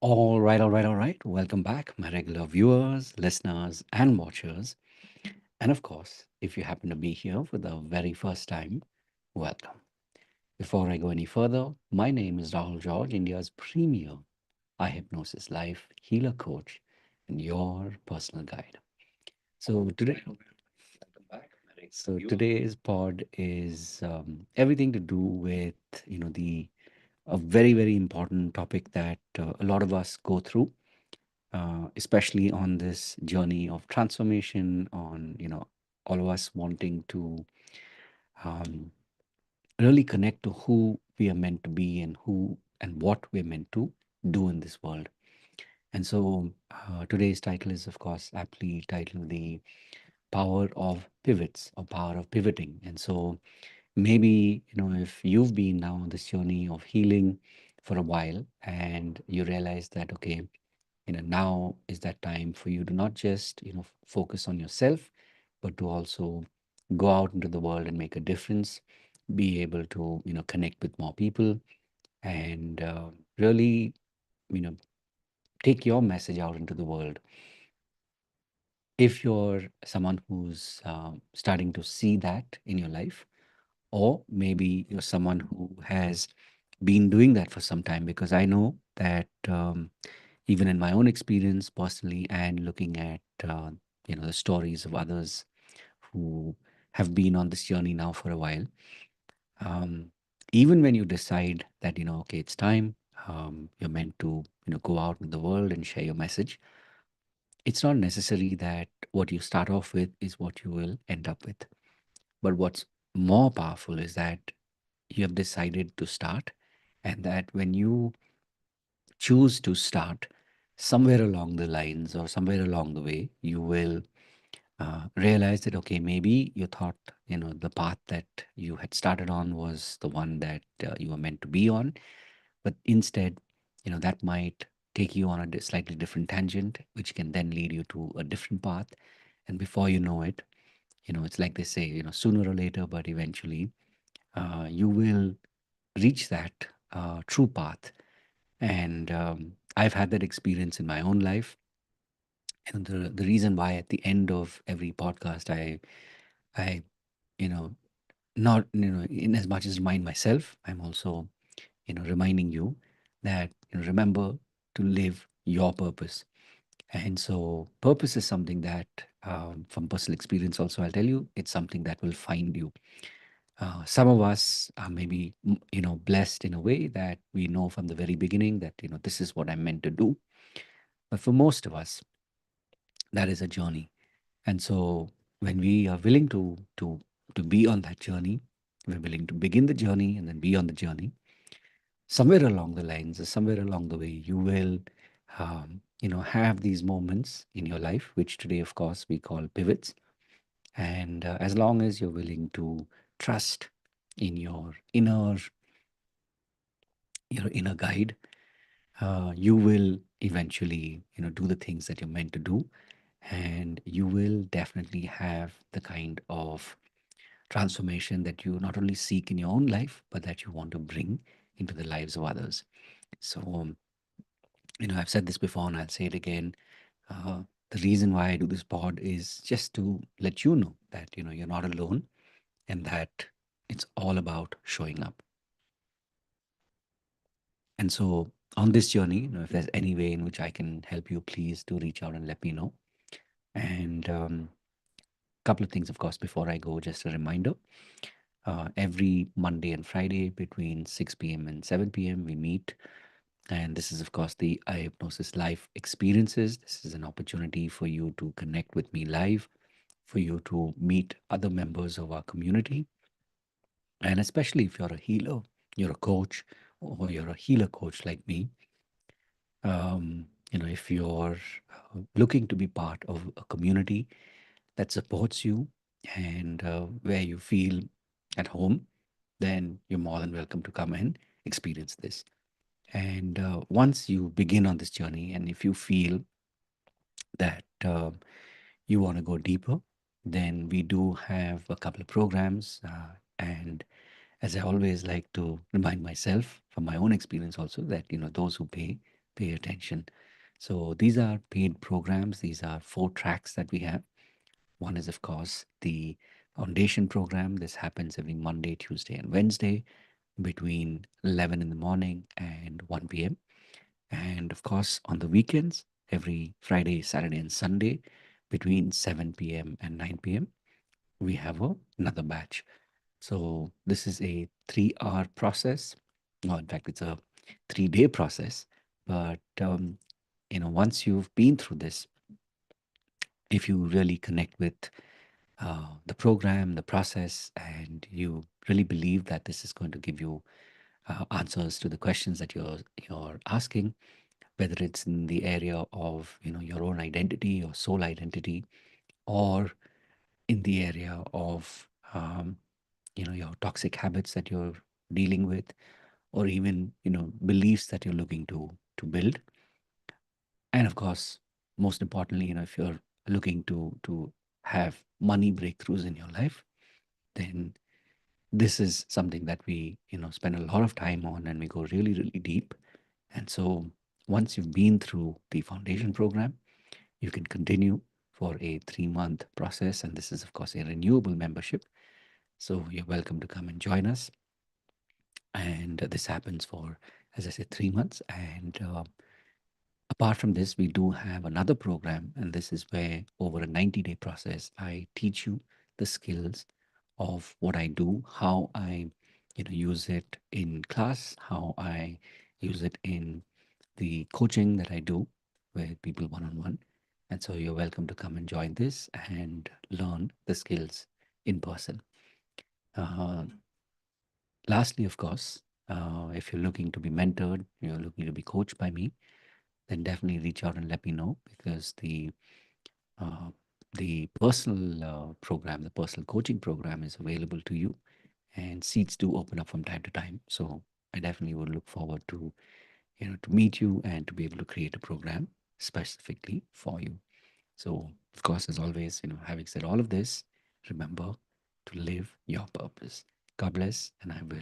All right. Welcome back, my regular viewers, listeners, and watchers. And of course, if you happen to be here for the very first time, welcome. Before I go any further, my name is Rahul George, India's premier eye hypnosis life healer coach and your personal guide. So today, so today's pod is everything to do with the a very important topic that a lot of us go through, especially on this journey of transformation, on all of us wanting to um, really connect to who we are meant to be and who and what we're meant to do in this world. And so today's title is, of course, aptly titled The Power of Pivots or Power of Pivoting. And so maybe, if you've been now on this journey of healing for a while and you realize that, okay, now is that time for you to not just focus on yourself, but to also go out into the world and make a difference, be able to connect with more people, and really you know take your message out into the world. If you're someone who's starting to see that in your life, or maybe you're someone who has been doing that for some time, because I know that even in my own experience personally and looking at the stories of others who have been on this journey now for a while, um, even when you decide that okay, it's time, you're meant to go out in the world and share your message, it's not necessary that what you start off with is what you will end up with. But what's more powerful is that you have decided to start, and that when you choose to start, somewhere along the lines or somewhere along the way, you will realize that, okay, maybe you thought, the path that you had started on was the one that you were meant to be on. But instead, that might take you on a slightly different tangent, which can then lead you to a different path. And before you know it, it's like they say, sooner or later, but eventually, you will reach that true path. And I've had that experience in my own life. And the reason why at the end of every podcast, I, you know, not, in as much as remind myself, I'm also, reminding you that, remember to live your purpose. And so purpose is something that, from personal experience also, I'll tell you, it's something that will find you. Some of us are maybe, blessed in a way that we know from the very beginning that, this is what I'm meant to do. But for most of us, that is a journey. And so when we are willing to be on that journey, we're willing to begin the journey and then be on the journey. Somewhere along the lines, or somewhere along the way, you will, have these moments in your life, which today, of course, we call pivots. And as long as you're willing to trust in your inner guide, you will eventually, do the things that you're meant to do, and you will definitely have the kind of transformation that you not only seek in your own life, but that you want to bring into the lives of others. So, I've said this before and I'll say it again. Uh, the reason why I do this pod is just to let you know that, you're not alone, and that it's all about showing up. And so, on this journey, if there's any way in which I can help you, please do reach out and let me know. And couple of things, of course, before I go, just a reminder. Every Monday and Friday between 6 p.m. and 7 p.m., we meet. And this is, of course, the eye hypnosis live experiences. This is an opportunity for you to connect with me live, for you to meet other members of our community. And especially if you're a healer, you're a coach, or you're a healer coach like me, if you're looking to be part of a community that supports you and where you feel at home, then you're more than welcome to come and experience this. And once you begin on this journey, and if you feel that you want to go deeper, then we do have a couple of programs. And as I always like to remind myself from my own experience also, that those who pay pay attention. So these are paid programs. These are 4 tracks that we have. One is, of course, the foundation program. This happens every Monday, Tuesday, and Wednesday between 11 in the morning and 1 p.m. And of course, on the weekends, every Friday, Saturday, and Sunday between 7 p.m. and 9 p.m., we have another batch. So this is a 3 hour process. No, in fact, it's a 3 day process. But once you've been through this, if you really connect with the program, the process, and you really believe that this is going to give you answers to the questions that you're asking, whether it's in the area of your own identity or soul identity, or in the area of your toxic habits that you're dealing with, or even beliefs that you're looking to build. And of course, most importantly, if you're looking to have money breakthroughs in your life, then this is something that we spend a lot of time on, and we go really, really deep. And so once you've been through the foundation program, you can continue for a 3 month process. And this is, of course, a renewable membership. So you're welcome to come and join us. And this happens for, as I said, 3 months. And apart from this, we do have another program. And this is where, over a 90-day process, I teach you the skills of what I do, how I use it in class, how I use it in the coaching that I do with people one on one. And so you're welcome to come and join this and learn the skills in person. Uh, Lastly, of course, if you're looking to be mentored, you're looking to be coached by me, then definitely reach out and let me know, because uh, the personal program, the personal coaching program, is available to you, and seats do open up from time to time. So I definitely would look forward to meet you and to be able to create a program specifically for you. So, of course, as always, having said all of this, remember to live your purpose. God bless, and I will